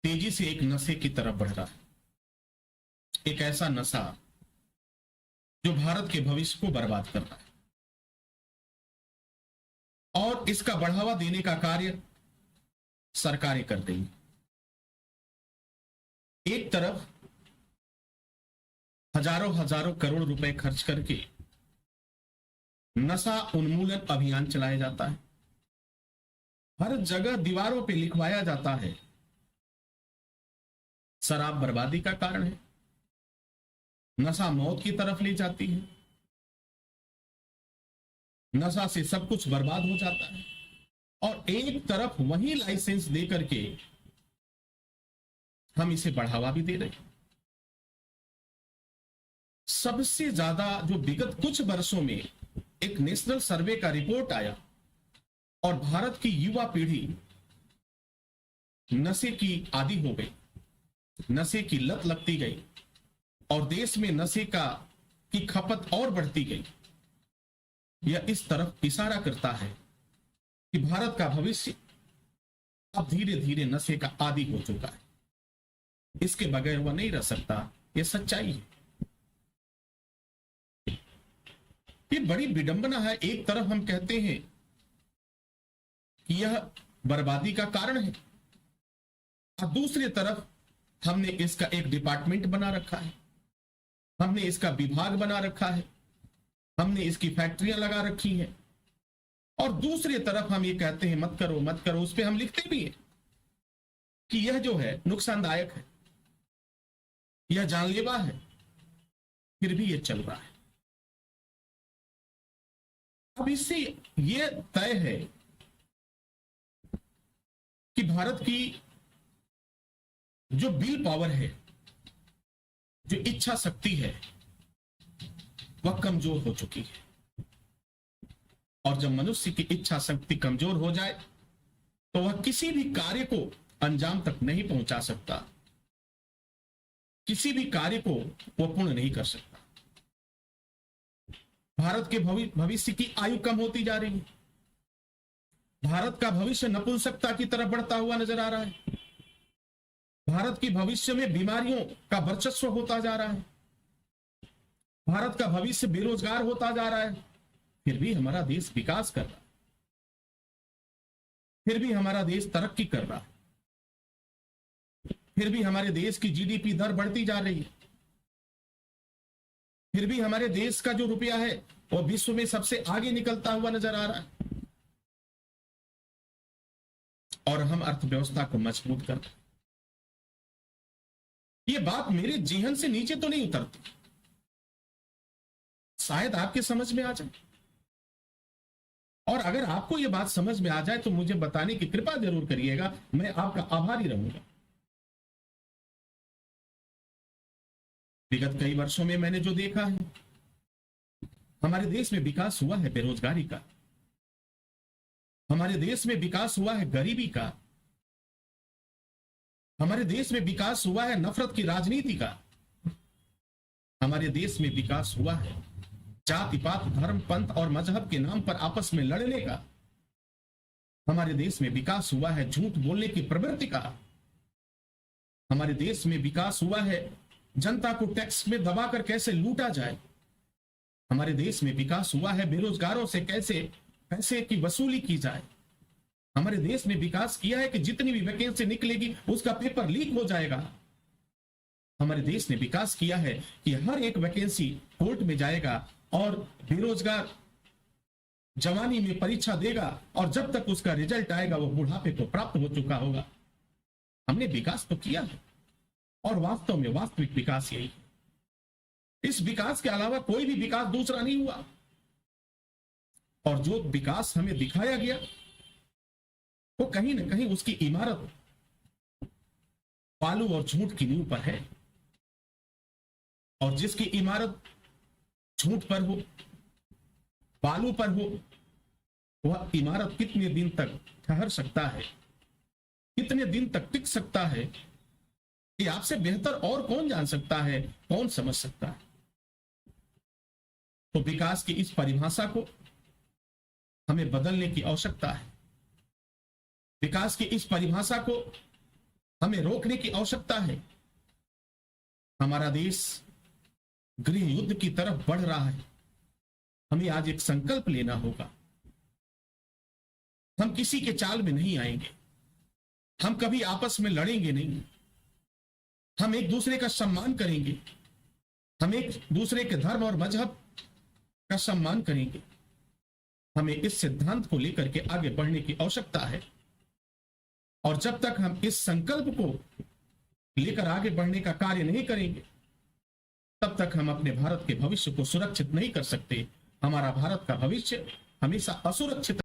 तेजी से एक नशे की तरफ बढ़ रहा है, एक ऐसा नशा जो भारत के भविष्य को बर्बाद कर रहा है। और इसका बढ़ावा देने का कार्य सरकारें कर रही हैं। एक तरफ हजारों हजारों करोड़ रुपए खर्च करके नशा उन्मूलन अभियान चलाया जाता है, हर जगह दीवारों पे लिखवाया जाता है शराब बर्बादी का कारण है, नशा मौत की तरफ ले जाती है, नशा से सब कुछ बर्बाद हो जाता है। और एक तरफ वही लाइसेंस दे करके हम इसे बढ़ावा भी दे रहे हैं। सबसे ज्यादा जो विगत कुछ वर्षों में एक नेशनल सर्वे का रिपोर्ट आया और भारत की युवा पीढ़ी नशे की आदी हो गई, नशे की लत लगती गई और देश में नशे की खपत और बढ़ती गई। यह इस तरफ इशारा करता है कि भारत का भविष्य अब धीरे धीरे नशे का आदी हो चुका है, इसके बगैर वह नहीं रह सकता। यह सच्चाई है। ये बड़ी विडंबना है। एक तरफ हम कहते हैं कि यह बर्बादी का कारण है और दूसरी तरफ हमने इसका एक डिपार्टमेंट बना रखा है, हमने इसका विभाग बना रखा है, हमने इसकी फैक्ट्रियां लगा रखी हैं और दूसरी तरफ हम ये कहते हैं मत करो मत करो। उस पर हम लिखते भी हैं कि यह जो है नुकसानदायक है, यह जानलेवा है, फिर भी यह चल रहा है। अब इससे यह तय है कि भारत की जो विल पावर है, जो इच्छा शक्ति है, वह कमजोर हो चुकी है। और जब मनुष्य की इच्छा शक्ति कमजोर हो जाए तो वह किसी भी कार्य को अंजाम तक नहीं पहुंचा सकता, किसी भी कार्य को वह पूर्ण नहीं कर सकता। भारत के भविष्य की आयु कम होती जा रही है, भारत का भविष्य नपुंसकता की तरफ बढ़ता हुआ नजर आ रहा है, भारत की भविष्य में बीमारियों का वर्चस्व होता जा रहा है, भारत का भविष्य बेरोजगार होता जा रहा है। फिर भी हमारा देश विकास कर रहा है, फिर भी हमारा देश तरक्की कर रहा है, फिर भी हमारे देश की जीडीपी दर बढ़ती जा रही है, फिर भी हमारे देश का जो रुपया है वो विश्व में सबसे आगे निकलता हुआ नजर आ रहा है और हम अर्थव्यवस्था को मजबूत कर रहे हैं। ये बात मेरे जेहन से नीचे तो नहीं उतरती, शायद आपके समझ में आ जाए। और अगर आपको यह बात समझ में आ जाए तो मुझे बताने की कृपा जरूर करिएगा, मैं आपका आभारी रहूंगा। विगत कई वर्षों में मैंने जो देखा है, हमारे देश में विकास हुआ है बेरोजगारी का, हमारे देश में विकास हुआ है गरीबी का, हमारे देश में विकास हुआ है नफरत की राजनीति का, हमारे देश में विकास हुआ है जाति पात धर्म पंथ और मजहब के नाम पर आपस में लड़ने का, हमारे देश में विकास हुआ है झूठ बोलने की प्रवृत्ति का, हमारे देश में विकास हुआ है जनता को टैक्स में दबाकर कैसे लूटा जाए, हमारे देश में विकास हुआ है बेरोजगारों से कैसे पैसे की वसूली की जाए, हमारे देश में विकास किया है कि जितनी भी वैकेंसी निकलेगी उसका पेपर लीक हो जाएगा, हमारे देश ने विकास किया है कि हर एक वैकेंसी कोर्ट में जाएगा और बेरोजगार जवानी में परीक्षा देगा और जब तक उसका रिजल्ट आएगा वो बुढ़ापे को प्राप्त हो चुका होगा। हमने विकास तो किया है और वास्तव में वास्तविक विकास यही है। इस विकास के अलावा कोई भी विकास दूसरा नहीं हुआ और जो विकास हमें दिखाया गया वो कहीं ना कहीं उसकी इमारत बालू और झूठ की नींव पर है और जिसकी इमारत झूठ पर हो बालू पर हो वह इमारत कितने दिन तक ठहर सकता है, कितने दिन तक टिक सकता है, ये आपसे बेहतर और कौन जान सकता है, कौन समझ सकता है। तो विकास की इस परिभाषा को हमें बदलने की आवश्यकता है। विकास की इस परिभाषा को हमें रोकने की आवश्यकता है। हमारा देश गृह युद्ध की तरफ बढ़ रहा है। हमें आज एक संकल्प लेना होगा। हम किसी के चाल में नहीं आएंगे। हम कभी आपस में लड़ेंगे नहीं। हम एक दूसरे का सम्मान करेंगे। हम एक दूसरे के धर्म और मजहब का सम्मान करेंगे। हमें इस सिद्धांत को लेकर के आगे बढ़ने की आवश्यकता है। और जब तक हम इस संकल्प को लेकर आगे बढ़ने का कार्य नहीं करेंगे, तब तक हम अपने भारत के भविष्य को सुरक्षित नहीं कर सकते। हमारा भारत का भविष्य हमेशा असुरक्षित